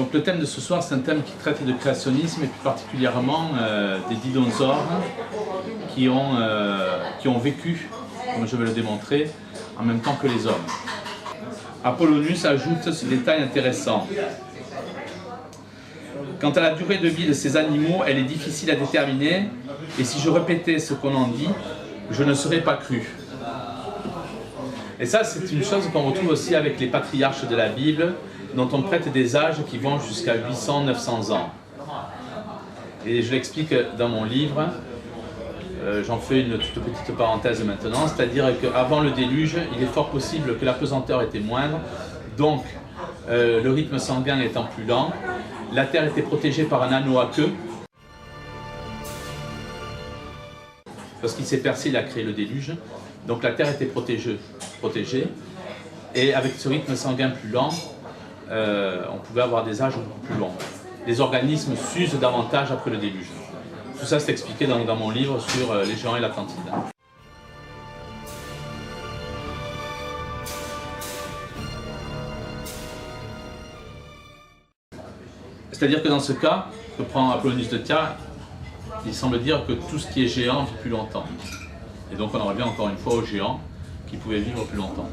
Donc le thème de ce soir, c'est un thème qui traite de créationnisme et plus particulièrement des dinosaures qui ont vécu, comme je vais le démontrer, en même temps que les hommes. Apollonius ajoute ce détail intéressant. Quant à la durée de vie de ces animaux, elle est difficile à déterminer, et si je répétais ce qu'on en dit, je ne serais pas cru. Et ça, c'est une chose qu'on retrouve aussi avec les patriarches de la Bible, dont on prête des âges qui vont jusqu'à 800-900 ans. Et je l'explique dans mon livre, j'en fais une toute petite parenthèse maintenant, c'est-à-dire qu'avant le déluge, il est fort possible que la pesanteur était moindre, donc le rythme sanguin étant plus lent, la Terre était protégée par un anneau à queue. Lorsqu'il s'est percé, il a créé le déluge, donc la Terre était protégée. Et avec ce rythme sanguin plus lent, on pouvait avoir des âges beaucoup plus longs. Les organismes s'usent davantage après le déluge. Tout ça c'est expliqué dans mon livre sur les géants et l'Atlantide. C'est-à-dire que dans ce cas, que prend Apollonius de Tyr, il semble dire que tout ce qui est géant vit plus longtemps. Et donc on en revient encore une fois aux géants qui pouvaient vivre plus longtemps.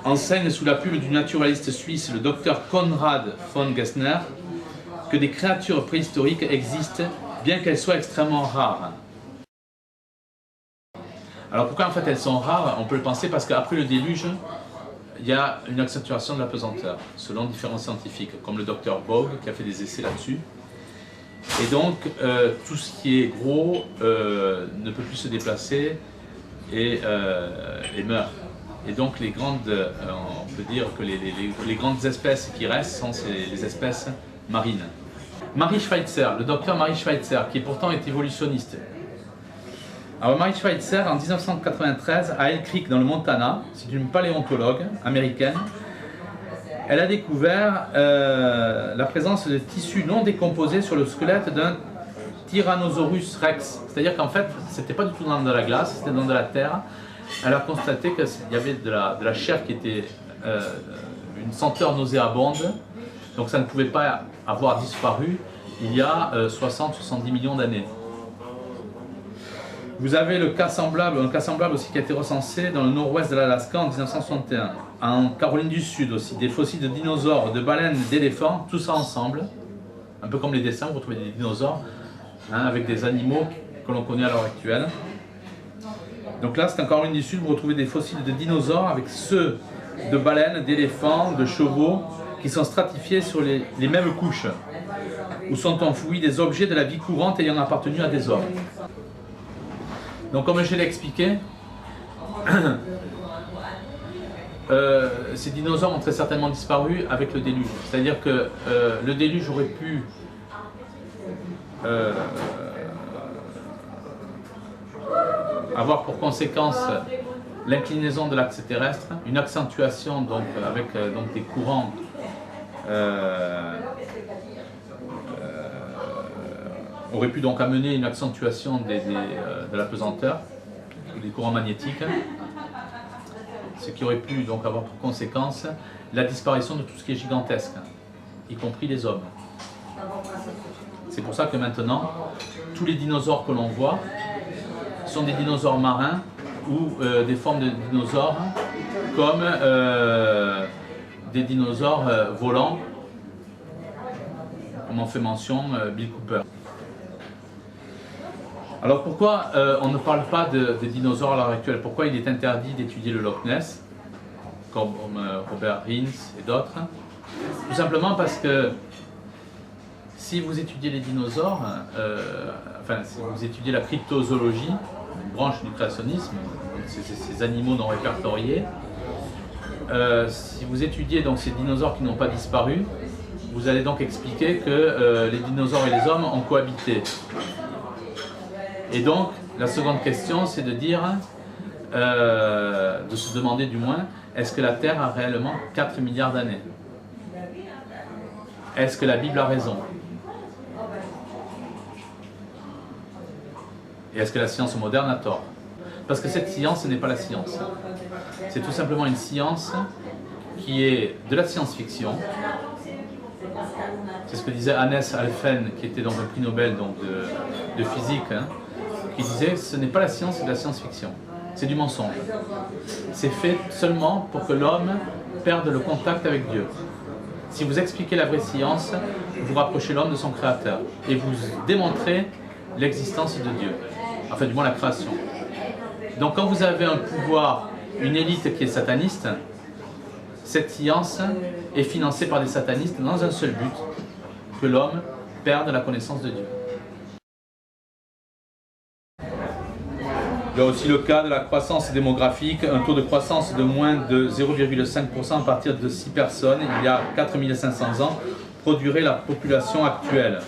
Enseigne sous la plume du naturaliste suisse, le docteur Konrad von Gessner, que des créatures préhistoriques existent, bien qu'elles soient extrêmement rares. Alors pourquoi en fait elles sont rares? On peut le penser parce qu'après le déluge, il y a une accentuation de la pesanteur, selon différents scientifiques, comme le docteur Bogue qui a fait des essais là-dessus. Et donc tout ce qui est gros ne peut plus se déplacer et meurt. Et donc les grandes, on peut dire que les grandes espèces qui restent sont les espèces marines. Marie Schweitzer, le docteur Marie Schweitzer, qui pourtant est évolutionniste. Alors Marie Schweitzer, en 1993, à Elk Creek dans le Montana, c'est une paléontologue américaine, elle a découvert la présence de tissus non décomposés sur le squelette d'un Tyrannosaurus rex. C'est-à-dire qu'en fait, c'était pas du tout dans de la glace, c'était dans de la terre. Elle a constaté qu'il y avait de la chair qui était une senteur nauséabonde, donc ça ne pouvait pas avoir disparu il y a 60-70 millions d'années. Vous avez un cas semblable aussi qui a été recensé dans le nord-ouest de l'Alaska en 1961. En Caroline du Sud aussi, des fossiles de dinosaures, de baleines, d'éléphants, tout ça ensemble. Un peu comme les dessins, vous retrouvez des dinosaures avec des animaux que l'on connaît à l'heure actuelle. Donc là, c'est en Caroline du Sud, vous retrouvez des fossiles de dinosaures avec ceux de baleines, d'éléphants, de chevaux qui sont stratifiés sur les mêmes couches, où sont enfouis des objets de la vie courante ayant appartenu à des hommes. Donc comme je l'ai expliqué, ces dinosaures ont très certainement disparu avec le déluge. C'est-à-dire que le déluge aurait pu avoir pour conséquence l'inclinaison de l'axe terrestre, une accentuation donc, avec des courants aurait pu donc amener une accentuation de la pesanteur, des courants magnétiques, ce qui aurait pu donc avoir pour conséquence la disparition de tout ce qui est gigantesque, y compris les hommes. C'est pour ça que maintenant, tous les dinosaures que l'on voit sont des dinosaures marins ou des formes de dinosaures comme des dinosaures volants, comme en fait mention Bill Cooper. Alors pourquoi on ne parle pas des dinosaures à l'heure actuelle? Pourquoi il est interdit d'étudier le Loch Ness, comme Robert Rines et d'autres? Tout simplement parce que si vous étudiez les dinosaures, si vous étudiez la cryptozoologie, une branche du créationnisme, ces animaux non répertoriés, si vous étudiez donc ces dinosaures qui n'ont pas disparu, vous allez donc expliquer que les dinosaures et les hommes ont cohabité. Et donc, la seconde question, c'est de dire, de se demander du moins, est-ce que la Terre a réellement 4 milliards d'années? est-ce que la Bible a raison? Et est-ce que la science moderne a tort? Parce que cette science, ce n'est pas la science. C'est tout simplement une science qui est de la science-fiction. C'est ce que disait Hannes Alphen, qui était donc un prix Nobel donc de physique, hein, qui disait ce n'est pas la science, c'est de la science-fiction. C'est du mensonge. C'est fait seulement pour que l'homme perde le contact avec Dieu. Si vous expliquez la vraie science, vous rapprochez l'homme de son créateur et vous démontrez l'existence de Dieu, enfin du moins la création. Donc quand vous avez un pouvoir, une élite qui est sataniste, cette science est financée par des satanistes dans un seul but, que l'homme perde la connaissance de Dieu. Il y a aussi le cas de la croissance démographique, un taux de croissance de moins de 0,5% à partir de 6 personnes, il y a 4500 ans, produirait la population actuelle.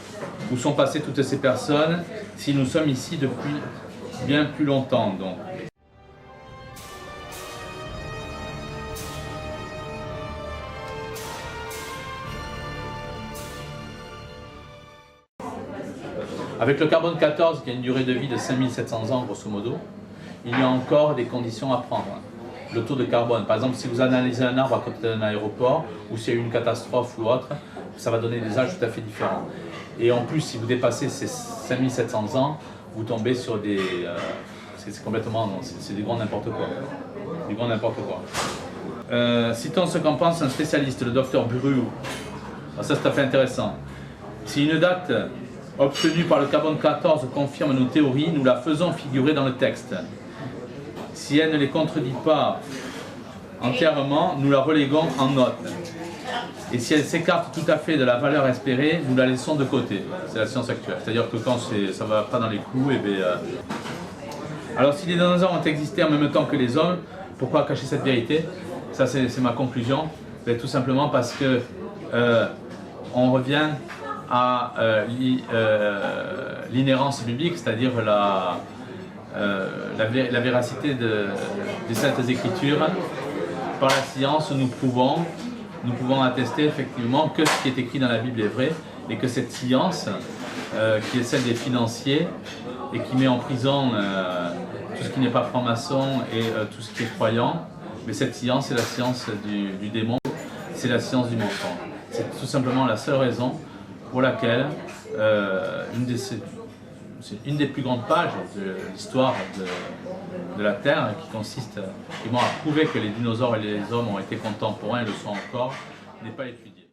Où sont passées toutes ces personnes si nous sommes ici depuis bien plus longtemps donc. Avec le carbone 14 qui a une durée de vie de 5700 ans grosso modo, il y a encore des conditions à prendre. Le taux de carbone, par exemple si vous analysez un arbre à côté d'un aéroport ou s'il y a eu une catastrophe ou autre, ça va donner des âges tout à fait différents. Et en plus si vous dépassez ces 5700 ans, vous tombez sur des... c'est complètement... c'est du grand n'importe quoi. Du grand n'importe quoi. Citons ce qu'en pense un spécialiste, le docteur Buru. Ça c'est tout à fait intéressant. Si une date obtenue par le carbone 14 confirme nos théories, nous la faisons figurer dans le texte. Si elle ne les contredit pas entièrement, nous la reléguons en note. Et si elle s'écarte tout à fait de la valeur espérée, nous la laissons de côté. C'est la science actuelle. C'est-à-dire que quand ça ne va pas dans les clous, et bien, alors si les dinosaures ont existé en même temps que les hommes, pourquoi cacher cette vérité? Ça c'est ma conclusion. C'est tout simplement parce que on revient à l'inhérence biblique, c'est-à-dire la véracité des Saintes Écritures. Par la science, nous pouvons attester effectivement que ce qui est écrit dans la Bible est vrai et que cette science, qui est celle des financiers et qui met en prison tout ce qui n'est pas franc-maçon et tout ce qui est croyant, mais cette science, c'est la science du démon, c'est la science du mensonge. C'est tout simplement la seule raison pour laquelle c'est une des plus grandes pages de l'histoire de la Terre qui consiste à prouver que les dinosaures et les hommes ont été contemporains et le sont encore, n'est pas étudiée.